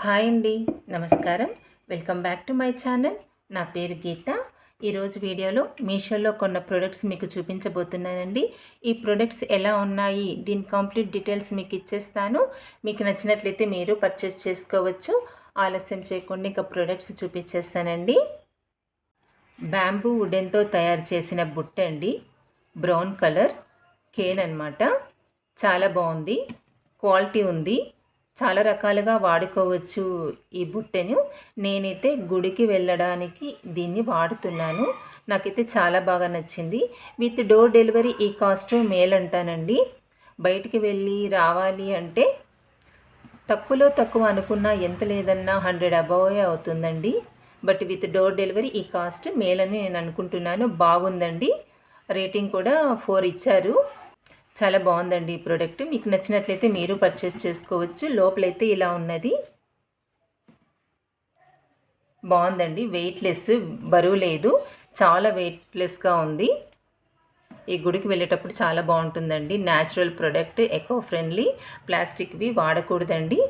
Hi అండి, నమస్కారం. Welcome back to my channel. నా పేరు గీత. ఈరోజు వీడియోలో మీషోలో కొన్న ప్రొడక్ట్స్ మీకు చూపించబోతున్నానండి. ఈ ప్రొడక్ట్స్ ఎలా ఉన్నాయి, దీని కంప్లీట్ డీటెయిల్స్ మీకు ఇచ్చేస్తాను. మీకు నచ్చినట్లయితే మీరు పర్చేస్ చేసుకోవచ్చు. ఆలస్యం చేయకుండా ఇక ప్రొడక్ట్స్ చూపించేస్తానండి. బ్యాంబూ వుడెన్తో తయారు చేసిన బుట్ట అండి. బ్రౌన్ కలర్ కేన్ అనమాట. చాలా బాగుంది, క్వాలిటీ ఉంది. చాలా రకాలుగా వాడుకోవచ్చు ఈ బుట్టెను. నేనైతే గుడికి వెళ్ళడానికి దీన్ని వాడుతున్నాను. నాకైతే చాలా బాగా నచ్చింది. విత్ డోర్ డెలివరీ ఈ కాస్ట్ మేలంటానండి. బయటికి వెళ్ళి రావాలి అంటే తక్కువలో తక్కువ అనుకున్నా ఎంత లేదన్నా 100 అబోవే అవుతుందండి. బట్ విత్ డోర్ డెలివరీ ఈ కాస్ట్ మేలని నేను అనుకుంటున్నాను. బాగుందండి. రేటింగ్ కూడా 4 ఇచ్చారు. చాలా బాగుందండి ఈ ప్రోడక్ట్. మీకు నచ్చినట్లయితే మీరు పర్చేస్ చేసుకోవచ్చు. లోపలైతే ఇలా ఉన్నది. బాగుందండి. వెయిట్లెస్, బరువు లేదు, చాలా వెయిట్లెస్గా ఉంది. ఈ గుడికి వెళ్ళేటప్పుడు చాలా బాగుంటుందండి. Natural product, eco friendly. ప్లాస్టిక్వి వాడకూడదండి.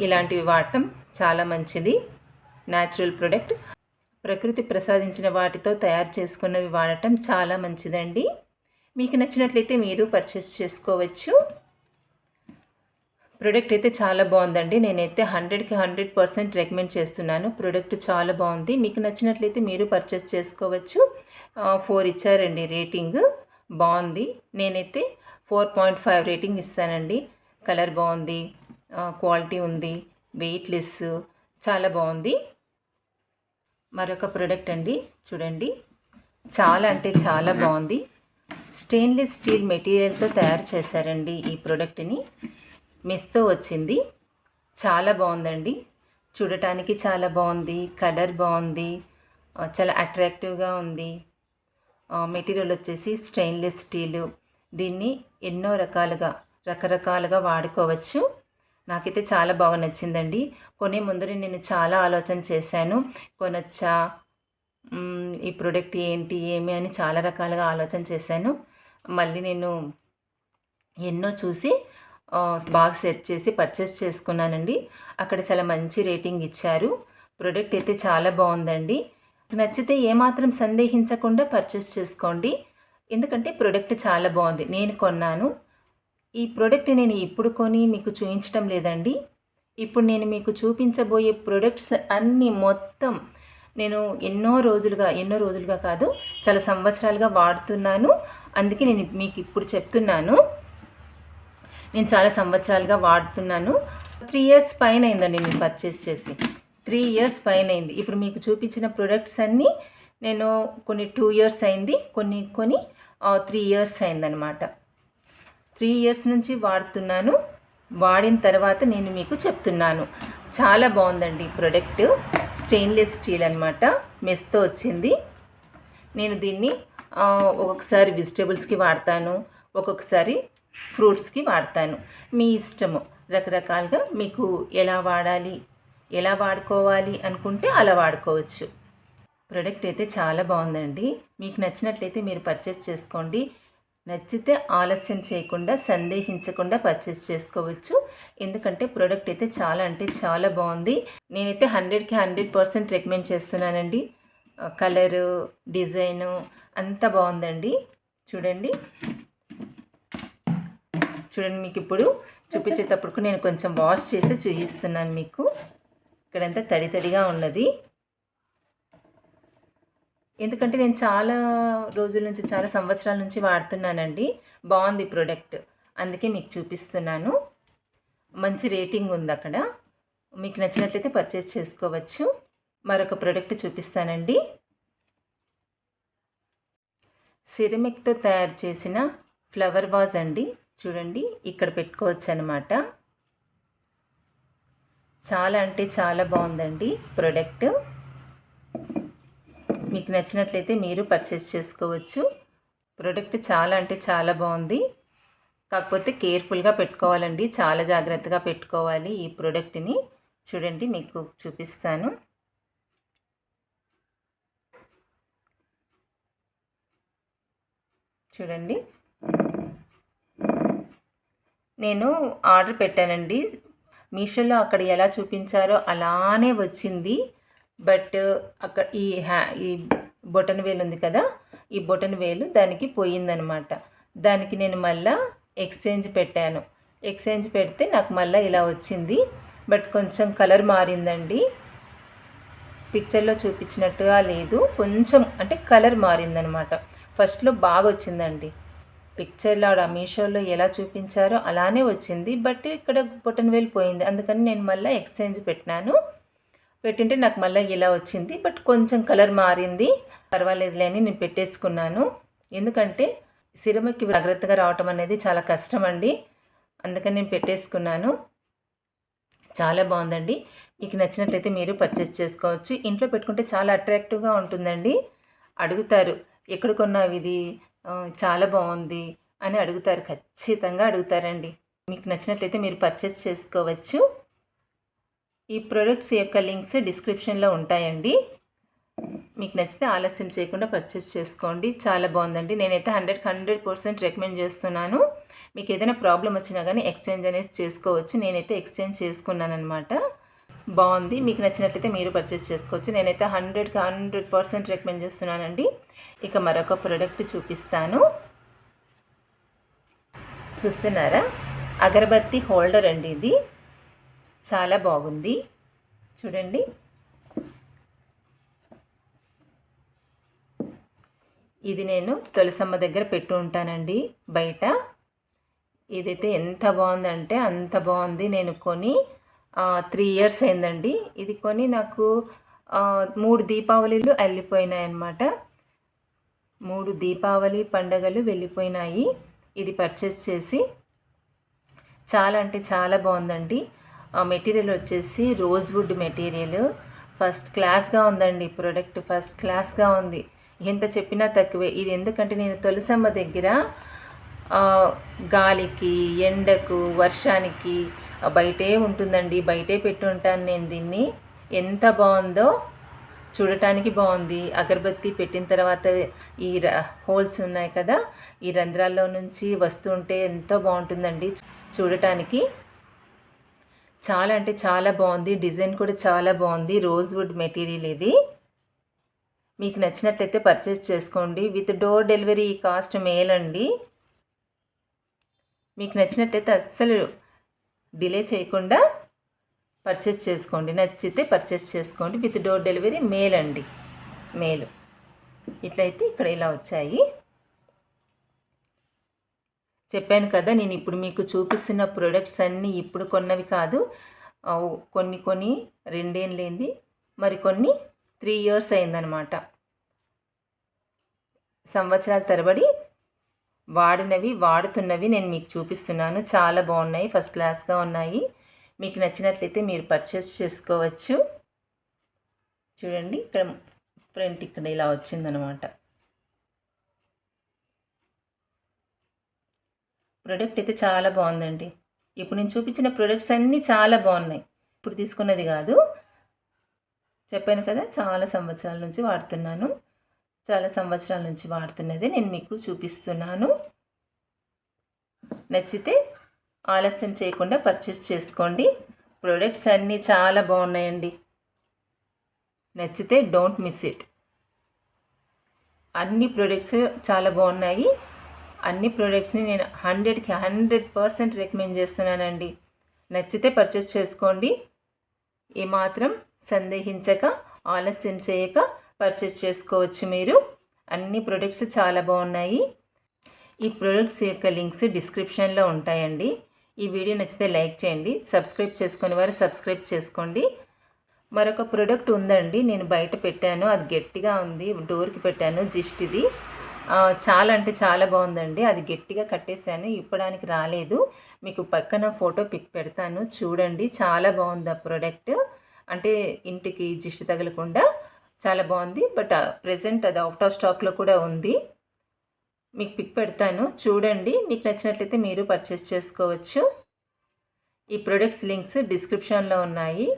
ఇలాంటివి వాడటం చాలా మంచిది. న్యాచురల్ ప్రోడక్ట్, ప్రకృతి ప్రసాదించిన వాటితో తయారు చేసుకున్నవి వాడటం చాలా మంచిదండి. మీకు నచ్చినట్లయితే మీరు పర్చేస్ చేసుకోవచ్చు. ప్రోడక్ట్ అయితే చాలా బాగుందండి. నేనైతే 100కి 100% రికమెండ్ చేస్తున్నాను. ప్రోడక్ట్ చాలా బాగుంది. మీకు నచ్చినట్లయితే మీరు పర్చేస్ చేసుకోవచ్చు. 4 ఇచ్చారండి రేటింగ్. బాగుంది. నేనైతే 4.5 రేటింగ్ ఇస్తానండి. కలర్ బాగుంది, క్వాలిటీ ఉంది, వెయిట్లెస్, చాలా బాగుంది. మరొక ప్రోడక్ట్ అండి, చూడండి. చాలా అంటే చాలా బాగుంది. స్టెయిన్లెస్ స్టీల్ మెటీరియల్తో తయారు చేశారండి ఈ ప్రోడక్ట్ని. మెస్తో వచ్చింది. చాలా బాగుందండి. చూడటానికి చాలా బాగుంది, కలర్ బాగుంది, చాలా అట్రాక్టివ్గా ఉంది. మెటీరియల్ వచ్చేసి స్టెయిన్లెస్ స్టీలు. దీన్ని ఎన్నో రకరకాలుగా వాడుకోవచ్చు. నాకైతే చాలా బాగా నచ్చిందండి. కొనే ముందర నేను చాలా ఆలోచన చేశాను. కొనొచ్చా, ఈ ప్రోడక్ట్ ఏంటి ఏమి అని చాలా రకాలుగా ఆలోచన చేశాను. మళ్ళీ నేను ఎన్నో చూసి బాగా సెర్చ్ చేసి పర్చేస్ చేసుకున్నానండి. అక్కడ చాలా మంచి రేటింగ్ ఇచ్చారు. ప్రోడక్ట్ అయితే చాలా బాగుందండి. నచ్చితే ఏమాత్రం సందేహించకుండా పర్చేస్ చేసుకోండి. ఎందుకంటే ప్రోడక్ట్ చాలా బాగుంది. నేను కొన్నాను. ఈ ప్రోడక్ట్ నేను ఇప్పుడు కొని మీకు చూపించడం లేదండి. ఇప్పుడు నేను మీకు చూపించబోయే ప్రోడక్ట్స్ అన్నీ మొత్తం నేను ఎన్నో రోజులుగా కాదు, చాలా సంవత్సరాలుగా వాడుతున్నాను. అందుకే నేను మీకు ఇప్పుడు చెప్తున్నాను. నేను చాలా సంవత్సరాలుగా వాడుతున్నాను. 3 ఇయర్స్ పైన అయిందండి నేను పర్చేస్ చేసి. 3 ఇయర్స్ పైన అయింది. ఇప్పుడు మీకు చూపించిన ప్రొడక్ట్స్ అన్నీ నేను కొన్ని 2 ఇయర్స్ అయింది, కొన్ని 3 ఇయర్స్ అయిందనమాట. 3 ఇయర్స్ నుంచి వాడుతున్నాను. వాడిన తర్వాత నేను మీకు చెప్తున్నాను. చాలా బాగుందండి ఈ ప్రోడక్ట్. స్టెయిన్లెస్ స్టీల్ అనమాట, మెస్తో వచ్చింది. నేను దీన్ని ఒక్కొక్కసారి వెజిటేబుల్స్కి వాడతాను, ఒక్కొక్కసారి ఫ్రూట్స్కి వాడతాను. మీ ఇష్టము. రకరకాలుగా మీకు ఎలా వాడాలి, ఎలా వాడుకోవాలి అనుకుంటే అలా వాడుకోవచ్చు. ప్రోడక్ట్ అయితే చాలా బాగుందండి. మీకు నచ్చినట్లయితే మీరు పర్చేస్ చేసుకోండి. నచ్చితే ఆలస్యం చేయకుండా, సందేహించకుండా పర్చేస్ చేసుకోవచ్చు. ఎందుకంటే ప్రోడక్ట్ అయితే చాలా అంటే చాలా బాగుంది. నేనైతే 100కి 100% రికమెండ్ చేస్తున్నానండి. కలరు, డిజైను అంతా బాగుందండి. చూడండి. మీకు ఇప్పుడు చూపించేటప్పుడు నేను కొంచెం వాష్ చేసి చూపిస్తున్నాను మీకు. ఇక్కడంతా తడిగా ఉన్నది. ఎందుకంటే నేను చాలా రోజుల నుంచి, చాలా సంవత్సరాల నుంచి వాడుతున్నానండి. బాగుంది ప్రోడక్ట్, అందుకే మీకు చూపిస్తున్నాను. మంచి రేటింగ్ ఉంది అక్కడ. మీకు నచ్చినట్లయితే పర్చేస్ చేసుకోవచ్చు. మరొక ప్రోడక్ట్ చూపిస్తానండి. సిరమిక్తో తయారు చేసిన ఫ్లవర్ వాజ్ అండి. చూడండి, ఇక్కడ పెట్టుకోవచ్చు అనమాట. చాలా అంటే చాలా బాగుందండి ప్రోడక్ట్. మీకు నచ్చినట్లయితే మీరు పర్చేస్ చేసుకోవచ్చు. ప్రోడక్ట్ చాలా అంటే చాలా బాగుంది. కాకపోతే కేర్ఫుల్గా పెట్టుకోవాలండి, చాలా జాగ్రత్తగా పెట్టుకోవాలి ఈ ప్రోడక్ట్ని. చూడండి, మీకు చూపిస్తాను. చూడండి, నేను ఆర్డర్ పెట్టానండి. మీషోలో అక్కడ ఎలా చూపించారో అలానే వచ్చింది. బట్ అక్కడ ఈ బొటన వేలు ఉంది కదా, ఈ బొటన వేలు దానికి పోయిందనమాట. దానికి నేను మళ్ళీ ఎక్స్చేంజ్ పెట్టాను. ఎక్స్చేంజ్ పెడితే నాకు మళ్ళీ ఇలా వచ్చింది. బట్ కొంచెం కలర్ మారిందండి, పిక్చర్లో చూపించినట్టుగా లేదు. కొంచెం అంటే కలర్ మారిందనమాట. ఫస్ట్లో బాగా వచ్చిందండి, పిక్చర్లో ఆడ మీషోలో ఎలా చూపించారో అలానే వచ్చింది. బట్ ఇక్కడ బొటన వేలు పోయింది. అందుకని నేను మళ్ళీ ఎక్స్చేంజ్ పెట్టింటే నాకు మళ్ళీ ఇలా వచ్చింది. బట్ కొంచెం కలర్ మారింది, పర్వాలేదులే అని నేను పెట్టేసుకున్నాను. ఎందుకంటే సిరమకి జాగ్రత్తగా రావటం అనేది చాలా కష్టం అండి. అందుకని నేను పెట్టేసుకున్నాను. చాలా బాగుందండి. మీకు నచ్చినట్లయితే మీరు పర్చేస్ చేసుకోవచ్చు. ఇంట్లో పెట్టుకుంటే చాలా అట్రాక్టివ్గా ఉంటుందండి. అడుగుతారు, ఎక్కడ కొన్నావు ఇది, చాలా బాగుంది అని అడుగుతారు, ఖచ్చితంగా అడుగుతారండి. మీకు నచ్చినట్లయితే మీరు పర్చేస్ చేసుకోవచ్చు. ఈ ప్రొడక్ట్స్ యొక్క లింక్స్ డిస్క్రిప్షన్లో ఉంటాయండి. మీకు నచ్చితే ఆలస్యం చేయకుండా పర్చేస్ చేసుకోండి. చాలా బాగుందండి. నేనైతే 100% రికమెండ్ చేస్తున్నాను. మీకు ఏదైనా ప్రాబ్లం వచ్చినా కానీ ఎక్స్చేంజ్ అనేది చేసుకోవచ్చు. నేనైతే ఎక్స్చేంజ్ చేసుకున్నాను అనమాట. బాగుంది. మీకు నచ్చినట్లయితే మీరు పర్చేస్ చేసుకోవచ్చు. నేనైతే 100% రికమెండ్ చేస్తున్నానండి. ఇక మరొక ప్రోడక్ట్ చూపిస్తాను. చూస్తున్నారా, అగరబత్తి హోల్డర్ అండి. ఇది చాలా బాగుంది, చూడండి. ఇది నేను తులసమ్మ దగ్గర పెట్టు ఉంటానండి బయట. ఇదైతే ఎంత బాగుందంటే అంత బాగుంది. నేను కొని 3 ఇయర్స్ అయిందండి. ఇది కొని నాకు 3 దీపావళిలు వెళ్ళిపోయినాయి అన్నమాట. 3 దీపావళి పండగలు వెళ్ళిపోయినాయి ఇది పర్చేస్ చేసి. చాలా అంటే చాలా బాగుందండి. మెటీరియల్ వచ్చేసి రోజ్వుడ్ మెటీరియల్. ఫస్ట్ క్లాస్గా ఉందండి ప్రోడక్ట్, ఫస్ట్ క్లాస్గా ఉంది. ఎంత చెప్పినా తక్కువే. ఇది ఎందుకంటే నేను తులసమ్మ దగ్గర గాలికి, ఎండకు, వర్షానికి బయటే ఉంటుందండి, బయటే పెట్టుంటాను నేను దీన్ని. ఎంత బాగుందో, చూడటానికి బాగుంది. అగరబత్తి పెట్టిన తర్వాత ఈ హోల్స్ ఉన్నాయి కదా, ఈ రంధ్రాల్లో నుంచి వస్తుంటే ఎంతో బాగుంటుందండి చూడటానికి. చాలా అంటే చాలా బాగుంది. డిజైన్ కూడా చాలా బాగుంది. రోజ్వుడ్ మెటీరియల్ ఇది. మీకు నచ్చినట్లయితే పర్చేస్ చేసుకోండి. విత్ డోర్ డెలివరీ కాస్ట్ మేలండి. మీకు నచ్చినట్లయితే అస్సలు డిలే చేయకుండా పర్చేస్ చేసుకోండి. నచ్చితే పర్చేస్ చేసుకోండి. విత్ డోర్ డెలివరీ మేలండి, మేలు. ఇట్లయితే ఇక్కడ ఇలా వచ్చాయి. చెప్పాను కదా, నేను ఇప్పుడు మీకు చూపిస్తున్న ప్రోడక్ట్స్ అన్నీ ఇప్పుడు కొన్నవి కాదు. కొన్ని 2 ఏళ్ళైంది, మరికొన్ని 3 ఇయర్స్ అయిందనమాట. సంవత్సరాల తరబడి వాడుతున్నవి నేను మీకు చూపిస్తున్నాను. చాలా బాగున్నాయి, ఫస్ట్ క్లాస్గా ఉన్నాయి. మీకు నచ్చినట్లయితే మీరు పర్చేస్ చేసుకోవచ్చు. చూడండి, ఇక్కడ ఫ్రంట్ ఇక్కడ ఇలా వచ్చిందనమాట. ప్రోడక్ట్ అయితే చాలా బాగుందండి. ఇప్పుడు నేను చూపించిన ప్రోడక్ట్స్ అన్నీ చాలా బాగున్నాయి. ఇప్పుడు తీసుకున్నది కాదు, చెప్పాను కదా, చాలా సంవత్సరాల నుంచి వాడుతున్నాను. చాలా సంవత్సరాల నుంచి వాడుతున్నది నేను మీకు చూపిస్తున్నాను. నచ్చితే ఆలస్యం చేయకుండా పర్చేస్ చేసుకోండి. ప్రోడక్ట్స్ అన్నీ చాలా బాగున్నాయండి. నచ్చితే డోంట్ మిస్ ఇట్. అన్ని ప్రోడక్ట్స్ చాలా బాగున్నాయి. అన్ని ప్రోడక్ట్స్ని నేను 100% రికమెండ్ చేస్తున్నానండి. నచ్చితే పర్చేస్ చేసుకోండి. ఏమాత్రం సందేహించక, ఆలస్యం చేయక పర్చేస్ చేసుకోవచ్చు మీరు. అన్ని ప్రోడక్ట్స్ చాలా బాగున్నాయి. ఈ ప్రోడక్ట్స్ యొక్క లింక్స్ డిస్క్రిప్షన్లో ఉంటాయండి. ఈ వీడియో నచ్చితే లైక్ చేయండి. సబ్స్క్రైబ్ చేసుకునే వారు సబ్స్క్రైబ్ చేసుకోండి. మరొక ప్రోడక్ట్ ఉందండి, నేను బయట పెట్టాను. అది గట్టిగా ఉంది, డోర్కి పెట్టాను. జిస్ట్ ఇది చాలా అంటే చాలా బాగుందండి. అది గట్టిగా కట్టేశాను, ఇప్పడానికి రాలేదు. మీకు పక్కన ఫోటో పిక్ పెడతాను, చూడండి. చాలా బాగుంది ఆ ప్రోడక్ట్. అంటే ఇంటికి జిస్ట్ తగలకుండా చాలా బాగుంది. బట్ ప్రెజెంట్ అది అవుట్ ఆఫ్ స్టాక్లో కూడా ఉంది. మీకు పిక్ పెడతాను, చూడండి. మీకు నచ్చినట్లయితే మీరు పర్చేస్ చేసుకోవచ్చు. ఈ ప్రొడక్ట్స్ లింక్స్ డిస్క్రిప్షన్లో ఉన్నాయి.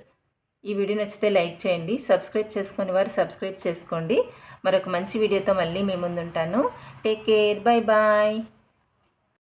ఈ వీడియో నచ్చితే లైక్ చేయండి. సబ్స్క్రైబ్ చేసుకునే వారు సబ్స్క్రైబ్ చేసుకోండి. మరొక మంచి వీడియోతో మళ్ళీ మీ ముందుంటాను. Take care, bye bye.